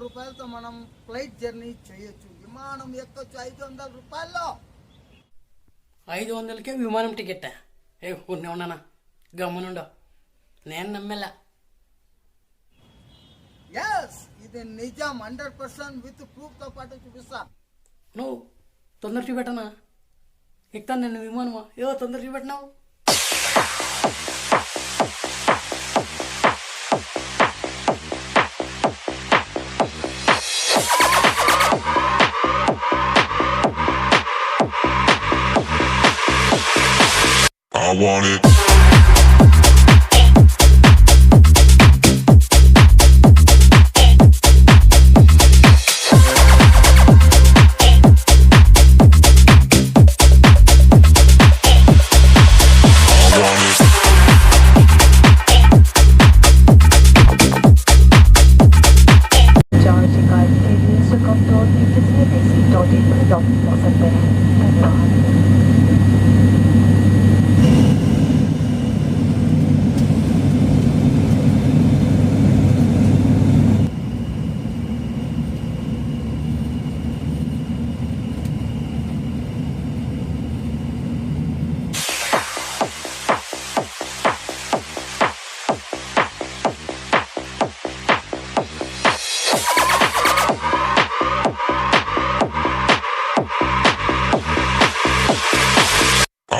రూపాయలతో మనం flight journey చేయొచ్చు. విమానం ఎక్కొచ్చు 500 రూపాయల్లో. 500కే విమానం టికెట్? ఉన్నానా గమ్మునుండో, నేను నమ్మేలా. ఎస్, ఇది నిజం. 100% విత్ ప్రూఫ్ తో పాటు చూపిస్తా. నువ్వు తొందర చూపెట్టనా? ఎక్కుతాను నేను విమానమా? తొందర చూపెట్టినావు. I want it.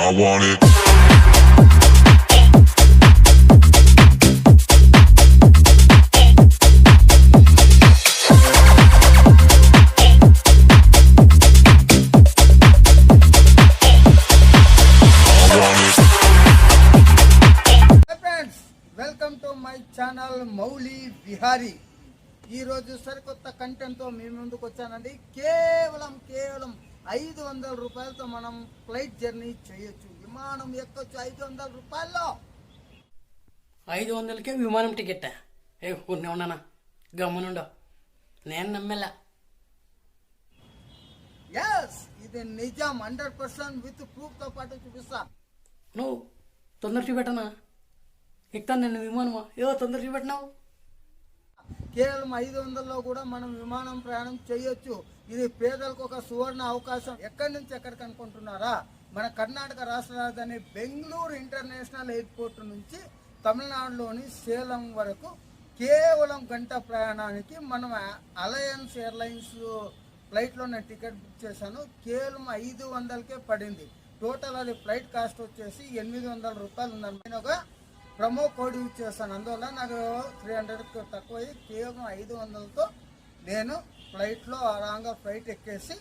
I want it. Welcome to my channel Mouli Vihari. ఈరోజు సరికొత్త కంటెంట్తో మీ ముందుకు వచ్చానండి. కేవలం 500 రూపాయలతో మనం ఫ్లైట్ జర్నీ చేయొచ్చు. విమానం ఎక్కొచ్చు 500 రూపాయల్లో. 500కే విమానం టికెట్? ఉన్నానా గమ్మునుండో, నేను నమ్మేలా. ఎస్, ఇది నిజం. 100% విత్ ప్రూఫ్ తో పాటు చూపిస్తా. నువ్వు తొందర చూపెట్టనా? ఎక్కుతాను నేను విమానమా? తొందర చూపెట్టినావు. కేవలం 500లో కూడా మనం విమానం ప్రయాణం చేయొచ్చు. ఇది పేదలకు ఒక సువర్ణ అవకాశం. ఎక్కడి నుంచి ఎక్కడికి అనుకుంటున్నారా? మన కర్ణాటక రాష్ట్ర రాజధాని బెంగళూరు ఇంటర్నేషనల్ ఎయిర్పోర్ట్ నుంచి తమిళనాడులోని సేలం వరకు కేవలం గంట ప్రయాణానికి మనం అలయన్స్ ఎయిర్లైన్స్ ఫ్లైట్లో నేను టికెట్ బుక్ చేశాను. కేవలం 500కే పడింది. టోటల్ అది ఫ్లైట్ కాస్ట్ వచ్చేసి 800 రూపాయలు ఉందని నేను ఒక ప్రమో కోడ్ యూజ్ చేస్తాను. అందువల్ల నాకు 300 తక్కువ. కేవలం 500తో నేను ఫ్లైట్లో ఆరాంగా ఫ్లైట్ ఎక్కేసి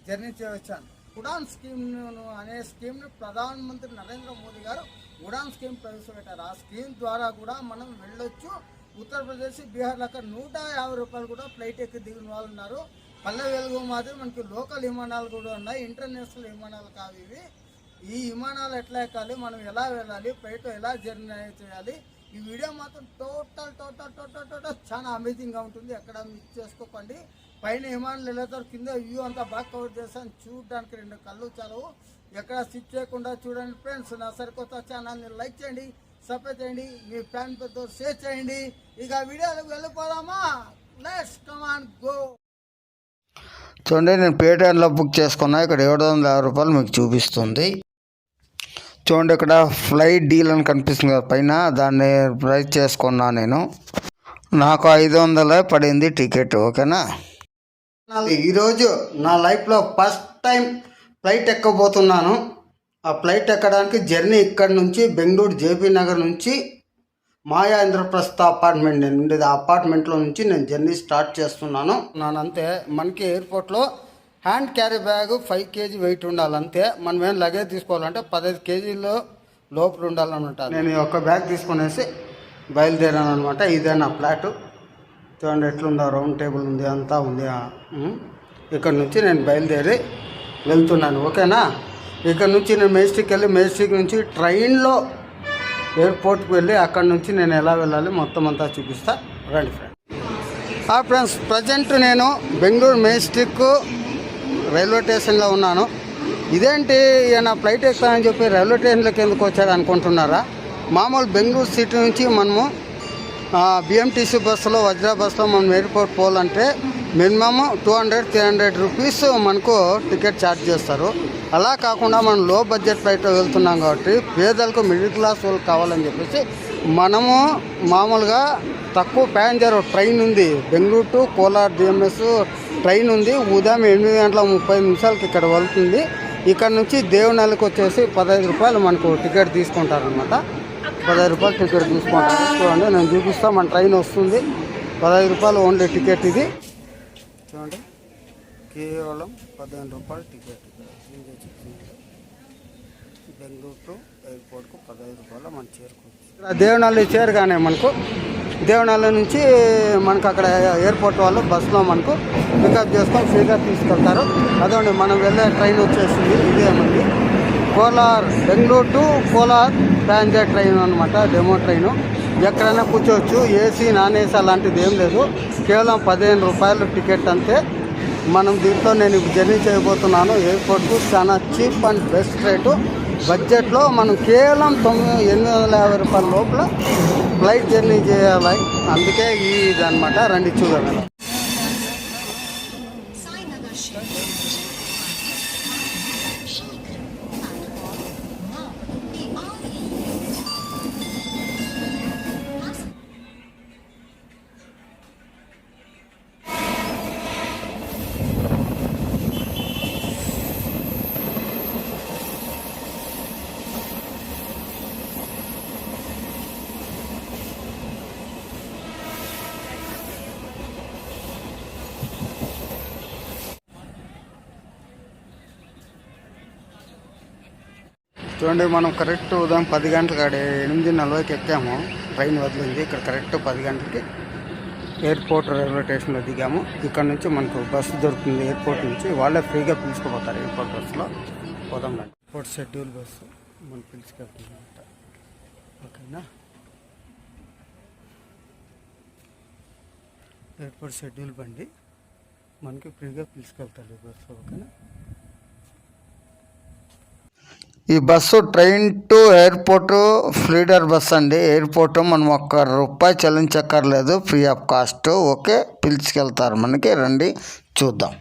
జర్నీ చేయవచ్చాను. ఉడాన్ స్కీమ్ అనే స్కీమ్ని ప్రధానమంత్రి నరేంద్ర మోదీ గారు ఉడాన్ స్కీమ్ ప్రవేశపెట్టారు. ఆ స్కీమ్ ద్వారా కూడా మనం వెళ్ళొచ్చు. ఉత్తరప్రదేశ్, బీహార్లో 150 రూపాయలు కూడా ఫ్లైట్ ఎక్కి దిగిన వాళ్ళు ఉన్నారు. పల్లె వెలుగు మాత్రం మనకి లోకల్ విమానాలు కూడా ఉన్నాయి. ఇంటర్నేషనల్ విమానాలు కావు ఇవి. ఈ విమానాలు ఎట్లా ఎక్కాలి, మనం ఎలా వెళ్ళాలి, ఫ్లైట్ ఎలా జర్నీ చేయాలి, ఈ వీడియో మాత్రం టోటల్ చాలా అమేజింగ్గా ఉంటుంది. ఎక్కడ మిస్ చేసుకోకండి. పైన విమానాలు వెళ్ళేతారు, కింద వ్యూ అంతా బాగా కవర్ చేస్తాను. చూడడానికి 2 కళ్ళు చాలవు. ఎక్కడ స్కిప్ చేయకుండా చూడండి ఫ్రెండ్స్. నా సరికొత్త ఛానల్ని లైక్ చేయండి, సబ్స్క్రైబ్ చేయండి, మీ ఫ్యాన్ పెద్ద షేర్ చేయండి. ఇక వీడియోలకు వెళ్ళిపోదామా? Let's come on go. చూడండి, నేను పేటిఎంలో బుక్ చేసుకున్నా. ఇక్కడ 750 రూపాయలు మీకు చూపిస్తుంది. చూడండి, ఇక్కడ ఫ్లైట్ డీల్ అని కనిపిస్తుంది కదా పైన, దాన్ని ప్రైస్ చేసుకున్నా నేను. నాకు 500 పడింది టికెట్. ఓకేనా? ఈరోజు నా లైఫ్లో ఫస్ట్ టైం ఫ్లైట్ ఎక్కబోతున్నాను. ఆ ఫ్లైట్ ఎక్కడానికి జర్నీ ఇక్కడ నుంచి బెంగళూరు జేపీ నగర్ నుంచి మాయా ఇంద్రప్రస్థ అపార్ట్మెంట్, నేను ఉండేది ఆ అపార్ట్మెంట్లో నుంచి నేను జర్నీ స్టార్ట్ చేస్తున్నాను. అంతే, మనకి ఎయిర్పోర్ట్లో hand carry bag 5 kg weight ఉండాలంతే. మనం ఏం లగేజ్ తీసుకోవాలంటే 15 kgలో లోపల ఉండాలన్నమాట. నేను ఈ ఒక్క బ్యాగ్ తీసుకునేసి బయలుదేరాను అనమాట. ఇదే నా ఫ్లాట్. చూడండి ఎట్లుందో, రౌండ్ టేబుల్ ఉంది, అంతా ఉంది. ఇక్కడ నుంచి నేను బయలుదేరి వెళ్తున్నాను. ఓకేనా? ఇక్కడ నుంచి నేను మెజెస్టిక్ వెళ్ళి, మెజెస్టిక్ నుంచి ట్రైన్లో ఎయిర్పోర్ట్కి వెళ్ళి అక్కడ నుంచి నేను ఎలా వెళ్ళాలి మొత్తం అంతా చూపిస్తా. రండి ఫ్రెండ్స్. ప్రజెంట్ నేను బెంగళూరు మెజెస్టిక్ రైల్వే స్టేషన్లో ఉన్నాను. ఇదేంటి ఈయన ఫ్లైట్ ఎక్కుతానని చెప్పి రైల్వే స్టేషన్లోకి ఎందుకు వచ్చాడు అనుకుంటున్నారా? మామూలు బెంగళూరు సిటీ నుంచి మనము బిఎంటీసీ బస్సులో వజ్రా బస్సులో మనం ఎయిర్పోర్ట్ పోవాలంటే మినిమమ్ 200-300 రూపీస్ మనకు టికెట్ ఛార్జ్ చేస్తారు. అలా కాకుండా మనం లో బడ్జెట్ ఫ్లైట్లో వెళ్తున్నాం కాబట్టి పేదలకు మిడిల్ క్లాస్ వాళ్ళకి కావాలని చెప్పేసి మనము మామూలుగా తక్కువ ప్యాసింజర్ ట్రైన్ ఉంది, Bengaluru to Kolar DMs train ఉంది. ఉదయం 8:30 ఇక్కడ వెళ్తుంది. ఇక్కడ నుంచి దేవనహల్లికి వచ్చేసి 15 రూపాయలు మనకు టికెట్ తీసుకుంటారనమాట. 15 రూపాయలు టికెట్ తీసుకుంటారు. చూడండి నేను చూపిస్తాను, మన ట్రైన్ వస్తుంది. 15 రూపాయలు ఓన్లీ టికెట్ ఇది. చూడండి కేవలం 15 రూపాయలు టికెట్. బెంగళూరు టు ఎయిర్పోర్ట్కు 15 రూపాయలు మనం చేరుకోవచ్చు. ఇక్కడ దేవనహల్లి చేరగానే మనకు దేవనహల్లి నుంచి మనకు అక్కడ ఎయిర్పోర్ట్ వాళ్ళు బస్సులో మనకు పికప్ చేసుకొని ఫ్రీగా తీసుకెళ్తారు. అదండి మనం వెళ్ళే ట్రైన్ వచ్చేసింది. ఇదే మనకి Kolar, Bengaluru to Kolar passenger train అనమాట, డెమో ట్రైను. ఎక్కడైనా కూర్చోవచ్చు. ఏసీ నాన్ ఏసీ అలాంటిది ఏం లేదు. కేవలం 15 రూపాయలు టికెట్ అంతే. మనం దీంట్లో నేను జర్నీ చేయబోతున్నాను. ఎయిర్పోర్ట్కు చాలా చీప్ అండ్ బెస్ట్ రేటు. బడ్జెట్లో మనం కేవలం 850 రూపాయల లోపల ఫ్లైట్ జర్నీ చేయాలి. అందుకే ఇది అనమాట. రండి చూడండి. చూడండి మనం కరెక్ట్ ఉదయం 10 గంటలకు 8:40కి ఎక్కాము. ట్రైన్ వదిలింది. ఇక్కడ కరెక్ట్ 10 గంటలకి ఎయిర్పోర్ట్ రైల్వే స్టేషన్లో దిగాము. ఇక్కడ నుంచి మనకు బస్సు దొరుకుతుంది. ఎయిర్పోర్ట్ నుంచి వాళ్ళే ఫ్రీగా పిలుచుకుపోతారు. ఎయిర్పోర్ట్ బస్సులో పోదాం. ఎయిర్పోర్ట్ షెడ్యూల్ బస్సు మనం పిలుచుకెళ్తుందన్నమాట. ఓకేనా, ఎయిర్పోర్ట్ షెడ్యూల్ బండి మనకి ఫ్రీగా పిలుచుకెళ్తారు ఈ బస్సు. ఓకేనా, ఈ bus train to airport feeder bus అండి. ఎయిర్పోర్ట్ మనం ₹1 చెల్లించక్కర్లేదు, ఫ్రీ ఆఫ్ కాస్ట్. ఓకే, పిలుచుకెళ్తారు మనకి. రండి చూద్దాం.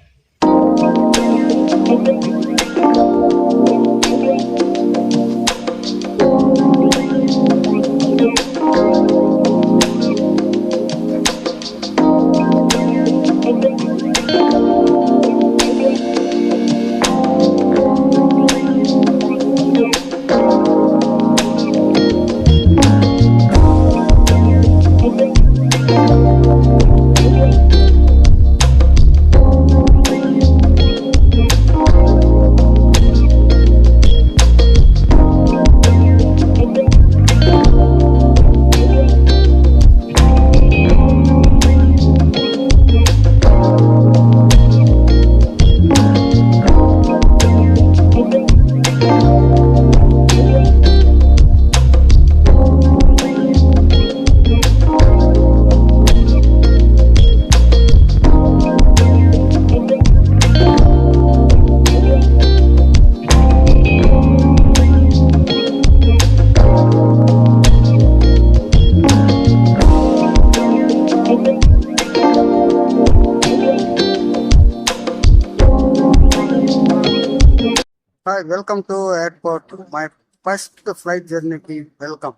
Hi, welcome to airport. My first flight జర్నీకి వెల్కమ్.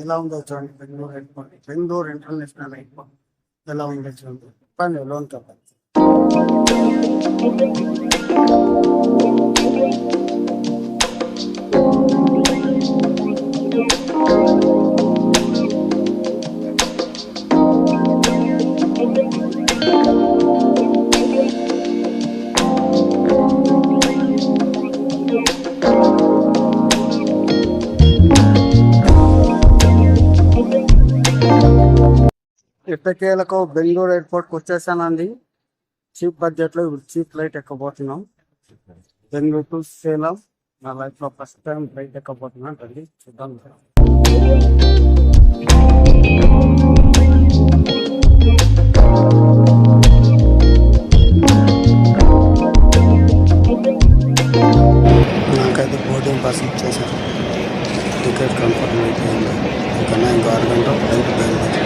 ఎలా ఉందో చూడండి Bengaluru airport, Bengaluru international airport ఎలా ఉందో చూడండి. పని లోన్ కాబట్టి ఎట్టకేలకు బెంగళూరు ఎయిర్పోర్ట్కి వచ్చేసానండి. చీప్ బడ్జెట్లో ఇప్పుడు చీప్ ఫ్లైట్ ఎక్కబోతున్నాం. బెంగళూరు టు సేలం. నా లైఫ్లో ఫస్ట్ టైం ఫ్లైట్ ఎక్కబోతున్నాను. రండి చూద్దాం. నాకైతే బోర్డింగ్ పాస్ ఇచ్చేసారు. టికెట్ కన్ఫర్మ్ అయిపోయింది. ఇంకా 6 గంటల ఫ్లైట్ బయలుదేరి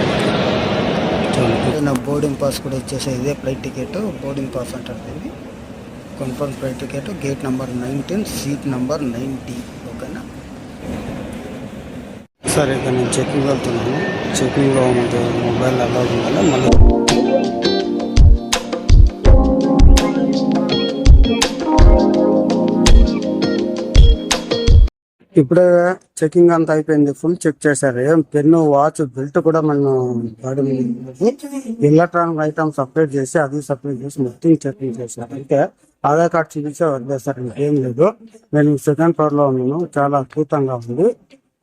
చూడండి నా బోర్డింగ్ పాస్ కూడా ఇచ్చేసాయి. ఇదే ఫ్లైట్ టికెట్, బోర్డింగ్ పాస్ అంటారు దీన్ని. Confirm flight ticket, gate number 19, seat number 90. ఓకేనా. సరే ఇక నేను చెకింగ్ వెళ్తున్నాను. చెకింగ్లో మొబైల్ అలా ఉండాలి. మళ్ళీ ఇప్పుడే చెకింగ్ అంతా అయిపోయింది. ఫుల్ చెక్ చేశారు. ఏం పెన్ను, వాచ్, బెల్ట్ కూడా మనం వాడి ఎలక్ట్రానిక్ ఐటమ్స్ సపరేట్ చేసి అది సపరేట్ చేసి మొత్తం చెకింగ్ చేశారు. అయితే ఆధార్ కార్డ్ చూపించే వదిలేస్తారు, ఇంకేం లేదు. నేను సెకండ్ ఫ్లోర్ లో ఉన్నాను. చాలా అద్భుతంగా ఉంది.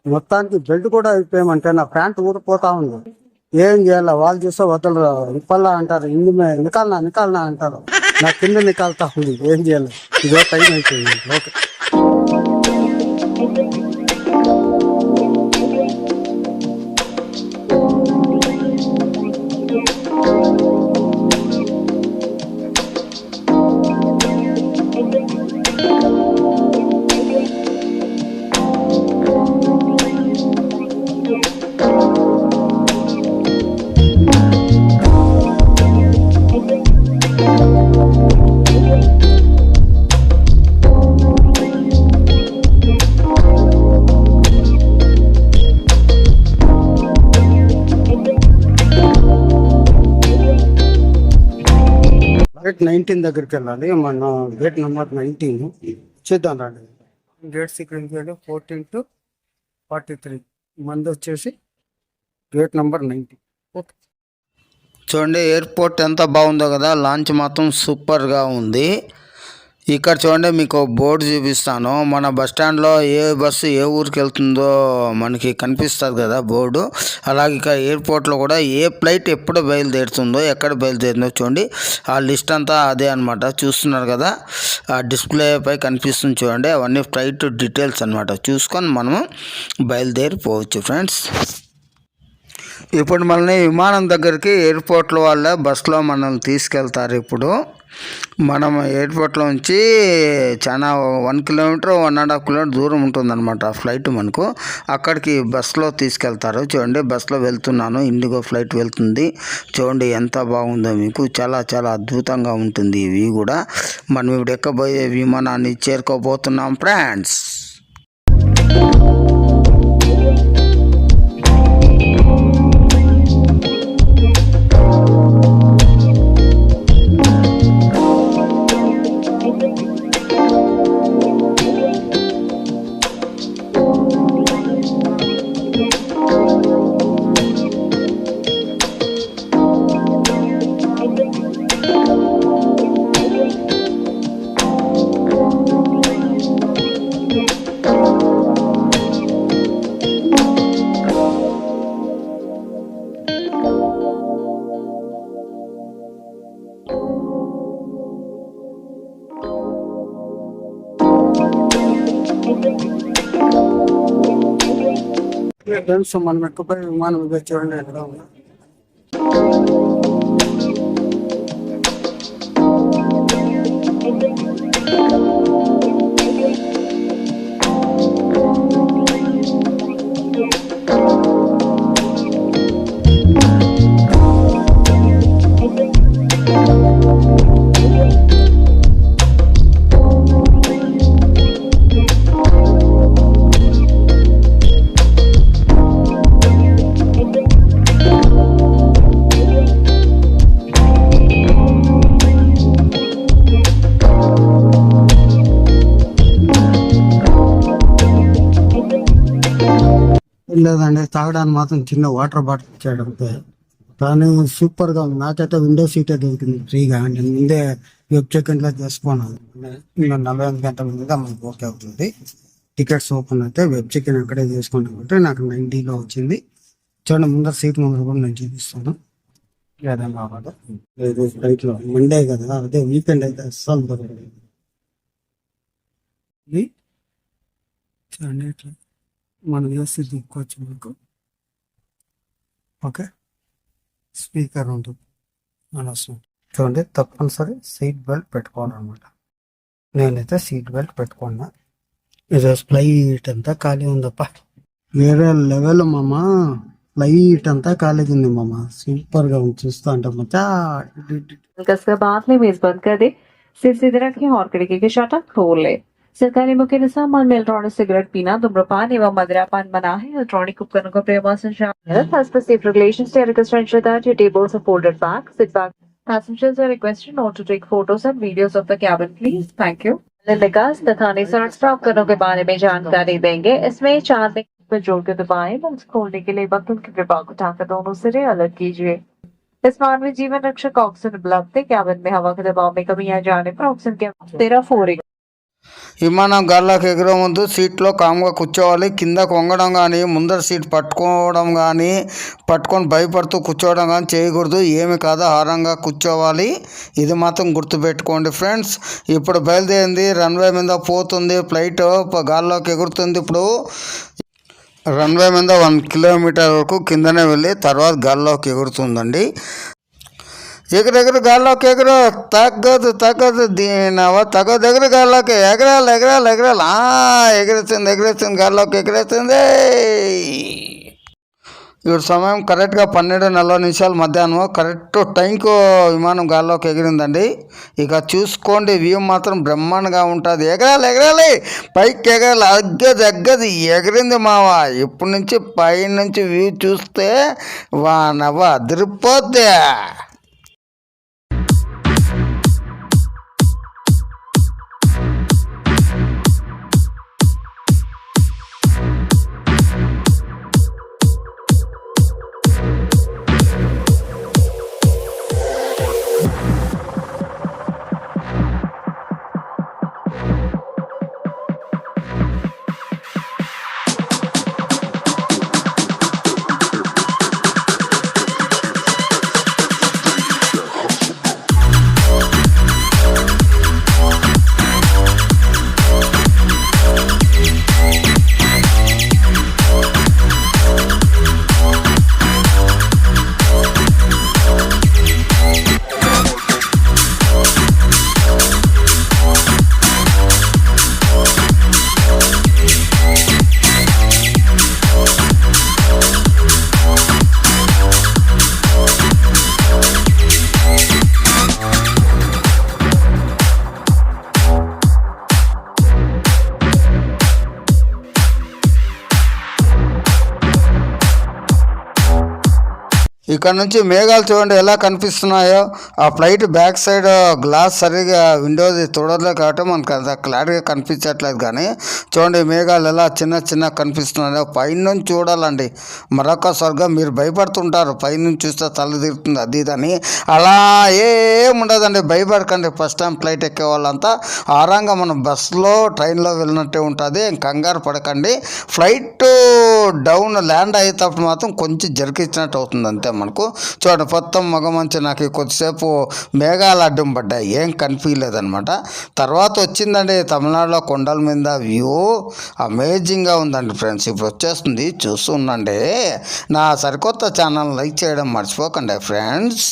మొత్తానికి బెల్ట్ కూడా అయిపోయామంటే నా ప్యాంట్ ఊరిపోతా ఉంది. ఏం చేయాలి? వాళ్ళు చూస్తే వదలరు, నిప్పల్లా అంటారు, ఇందు నికాలనా అంటారు. నా కింద నికాలుతా ఉంది. ఏం చేయాలి? ఇదో టైం అయిపోయింది. ఓకే. గేట్ 19 దగ్గరికి వెళ్ళాలి. మన గేట్ నెంబర్ 19 చూద్దాం రండి. Gate sequence 14 to 43. మంది వచ్చేసి గేట్ నెంబర్ 90. ఓకే. చూడండి ఎయిర్పోర్ట్ ఎంత బాగుందో కదా. లాంచ్ మాత్రం సూపర్గా ఉంది. ఇక్కడ చూడండి మీకు బోర్డు చూపిస్తాను. మన బస్ స్టాండ్లో ఏ బస్సు ఏ ఊరికి వెళ్తుందో మనకి కనిపిస్తుంది కదా బోర్డు. అలాగే ఇక్కడ ఎయిర్పోర్ట్లో కూడా ఏ ఫ్లైట్ ఎప్పుడు బయలుదేరుతుందో ఎక్కడ బయలుదేరిందో చూడండి. ఆ లిస్ట్ అంతా అదే అనమాట. చూస్తున్నారు కదా, ఆ డిస్ప్లే పై కనిపిస్తుంది చూడండి. అవన్నీ ఫ్లైట్ డీటెయిల్స్ అనమాట. చూసుకొని మనము బయలుదేరిపోవచ్చు ఫ్రెండ్స్. ఇప్పుడు మనల్ని విమానం దగ్గరికి ఎయిర్పోర్ట్లో వాళ్ళ బస్సులో మనల్ని తీసుకెళ్తారు. ఇప్పుడు మనం ఎయిర్పోర్ట్లో నుంచి చాలా 1 కిలోమీటర్ 1.5 కిలోమీటర్ దూరం ఉంటుందన్నమాట ఫ్లైట్ మనకు. అక్కడికి బస్సులో తీసుకెళ్తారు. చూడండి బస్సులో వెళ్తున్నాను. ఇండిగో ఫ్లైట్ వెళ్తుంది. చూడండి ఎంత బాగుందో మీకు. చాలా చాలా అద్భుతంగా ఉంటుంది. ఇవి కూడా మనం ఇప్పుడు ఎక్కబోయే విమానాన్ని చేరుకోబోతున్నాం ఫ్రెండ్స్. ఫ్రెండ్స్ మనం ఎక్కిపోయి విమానం ఇదే చూడండి ఎక్కడ ఉంది. లేదండి, తాగడానికి మాత్రం చిన్న వాటర్ బాటిల్ ఇచ్చాడు అంతే. కానీ సూపర్గా ఉంది. నాకైతే విండో సీటే దొరికింది ఫ్రీగా. నేను ముందే వెబ్ చెక్-ఇన్లో చేసుకున్నాను. 48 గంటల ముందుగా మనకు ఓకే అవుతుంది. టికెట్స్ ఓపెన్ అయితే వెబ్ చెక్-ఇన్ అక్కడే చేసుకున్నాను అంటే నాకు 90లో వచ్చింది. చూడండి ముందర సీట్ ముందర కూడా నేను చూపిస్తాను. ఏదైనా కావాలి లేదు ఫ్లైట్లో. మండే కదా, అదే వీకెండ్ అయితే అస్సలు దొరకదు. చూడండి ఇట్లా మనం వేసి దిక్కొచ్చు మీకు. ఓకే, స్పీకర్ ఉంటుంది అనవసరం. చూడండి తప్పనిసరి సీట్ బెల్ట్ పెట్టుకోవాలన్నమాట. నేనైతే సీట్ బెల్ట్ పెట్టుకున్నా. ఈరోజు ఫ్లైట్ అంతా ఖాళీ ఉందప్ప. వేరే లెవెల్ మామ. లైట్ అంతా ఖాళీగా ఉంది మామ, సూపర్ గా ఉంది చూస్తా అంటే మచ్చా. कसकर बात में मेज बंद कर दे, सिर सीधे रखें और खिड़की के शटर खोल ले। सरकारी मुख्य निशान में इलेक्ट्रॉनिक सिगरेट पीना, धूम्रपान एवं मदिरापान मना है। इलेक्ट्रॉनिक उपकरणों का प्रयोग शामिल। As per safe regulations, they request to ensure that your tables are folded back, sit back. Passengers are requested not to take photos and videos of the cabin, please. Thank you. निकास तथा निसरण उपकरणों के बारे में जानकारी देंगे। इसमें 4 link पर जोड़ के दबाएं। बंद खोलने के लिए बटन के विभाग उठाकर दोनों सिरे अलग कीजिए। इस मानवीय जीवन रक्षक ऑक्सीजन उपलब्ध है। कैबिन में हवा के दबाव में कमी आ जाने पर ऑक्सीजन के 13 फोरिंग। విమానం గాల్లోకి ఎగిరే ముందు సీట్లో కామ్గా కూర్చోవాలి. కిందకు వంగడం కానీ, ముందర సీట్ పట్టుకోవడం కానీ, పట్టుకొని భయపడుతూ కూర్చోవడం కానీ చేయకూడదు. ఏమి కాదు, హారంగా కూర్చోవాలి. ఇది మాత్రం గుర్తుపెట్టుకోండి ఫ్రెండ్స్. ఇప్పుడు బయలుదేరింది, రన్వే మీద పోతుంది ఫ్లైట్, గాల్లోకి ఎగురుతుంది. ఇప్పుడు రన్వే మీద 1 కిలోమీటర్ వరకు కిందనే వెళ్ళి తర్వాత గాల్లోకి ఎగురుతుందండి. ఎగురు గాల్లోకి ఎగురు, తగ్గదు దీనవా తగ్గదు, ఎగురు గాల్లోకి ఎగరాలి. ఎగురుతుంది గాల్లోకి ఎగిరేస్తుంది. ఇప్పుడు సమయం కరెక్ట్గా 12:40 మధ్యాహ్నం. కరెక్ట్ టైంకు విమానం గాల్లోకి ఎగిరిందండి. ఇక చూసుకోండి, వ్యూ మాత్రం బ్రహ్మాండంగా ఉంటుంది. ఎగరాలి, పైకి ఎగరాలి. అగ్గది ఎగిరింది మావా. ఇప్పటి నుంచి పైనుంచి వ్యూ చూస్తే వానవ్వ అదిరిపోద్ది. ఇక్కడ నుంచి మేఘాలు చూడండి ఎలా కనిపిస్తున్నాయో. ఆ ఫ్లైట్ బ్యాక్ సైడ్ గ్లాస్ సరిగా విండోది చూడలేదు కాబట్టి మనకు అంత క్లారిటీగా కనిపించట్లేదు. కానీ చూడండి మేఘాలు ఎలా చిన్న కనిపిస్తున్నాయో. పైనుంచి చూడాలండి మరొక స్వర్గం. మీరు భయపడుతుంటారు పైనుంచి చూస్తే తల తిరుగుతుంది అది ఇదని. అలా ఏముండదండి, భయపడకండి. ఫస్ట్ టైం ఫ్లైట్ ఎక్కే వాళ్ళంతా ఆరాంగా మనం బస్సులో ట్రైన్లో వెళ్ళినట్టే ఉంటుంది. కంగారు పడకండి. ఫ్లైట్ డౌన్ ల్యాండ్ అయ్యేటప్పుడు మాత్రం కొంచెం జరికిచ్చినట్టు అవుతుంది అంతే మనకు. చూడండి మొత్తం మగమంచి నాకు కొద్దిసేపు మేఘాలు అడ్డం పడ్డాయి, ఏం కనిపించలేదన్నమాట. తర్వాత వచ్చిందండి తమిళనాడులో కొండల మీద వ్యూ. అమేజింగ్గా ఉందండి ఫ్రెండ్స్. ఇప్పుడు వచ్చేస్తుంది, చూస్తూ ఉండండి. నా సరికొత్త ఛానల్ లైక్ చేయడం మర్చిపోకండి ఫ్రెండ్స్.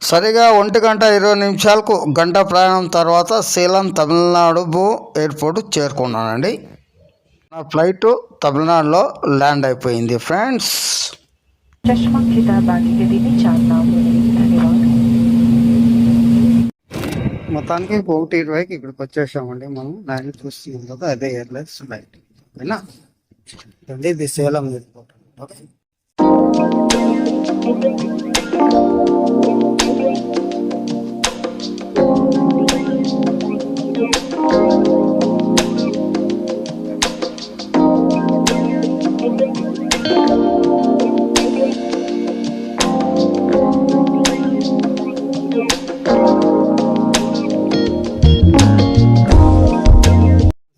సరిగా 1:20 గంట ప్రయాణం తర్వాత సేలం తమిళనాడు ఎయిర్పోర్ట్ చేరుకున్నానండి. నా ఫ్లైట్ తమిళనాడులో ల్యాండ్ అయిపోయింది ఫ్రెండ్స్. चश्मा किताब बाकी के दिन 4 नाम धन्यवाद. మొత్తానికి 1:20కి ఇక్కడికి వచ్చేసామండి. మనం లైన్ చూస్తున్నాం కదా, అదే ఎయిర్లైన్స్ ఫ్లైట్. ఓకేనా అండి, ఇది సేలం ఎయిర్పోర్ట్. ఓకే,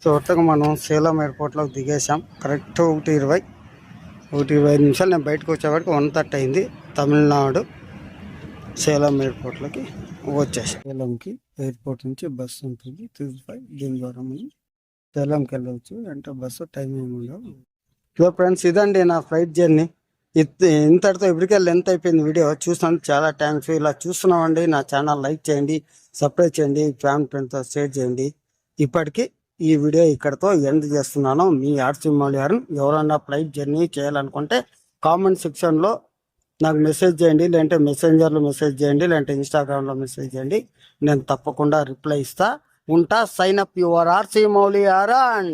చోటగా మనం సేలం ఎయిర్పోర్ట్లోకి దిగేసాం. కరెక్ట్ 1:25 నిమిషాలు నేను బయటకు వచ్చేవాడికి 1:30 అయింది. తమిళనాడు సేలం ఎయిర్పోర్ట్లోకి వచ్చేసాం. సేలంకి ఎయిర్పోర్ట్ నుంచి బస్సు ఉంటుంది 35, దీని ద్వారా మనం సేలంకి వెళ్ళవచ్చు. అంటే బస్సు టైం ఏమి ఉండవు. సో ఫ్రెండ్స్, ఇదండి నా ఫ్లైట్ జర్నీ. ఇంతటితో ఇప్పటికే లెంత్ అయిపోయింది వీడియో. చూసినందుకు చాలా థ్యాంక్స్. ఇలా చూస్తున్నామండి, నా ఛానల్ లైక్ చేయండి, సబ్స్క్రైబ్ చేయండి, ఫ్యామిలీ ఫ్రెండ్స్తో షేర్ చేయండి. ఇప్పటికీ ఈ వీడియో ఇక్కడతో ఎండ్ చేస్తున్నాను. మీ ఆర్సీ మౌలియారన్. ఎవరన్నా ఫ్లైట్ జర్నీ చేయాలనుకుంటే కామెంట్ సెక్షన్లో నాకు మెసేజ్ చేయండి, లేదంటే మెసెంజర్లో మెసేజ్ చేయండి, లేదంటే ఇన్స్టాగ్రామ్లో మెసేజ్ చేయండి. నేను తప్పకుండా రిప్లై ఇస్తా ఉంటా. Sign up your RC మౌలియారన్.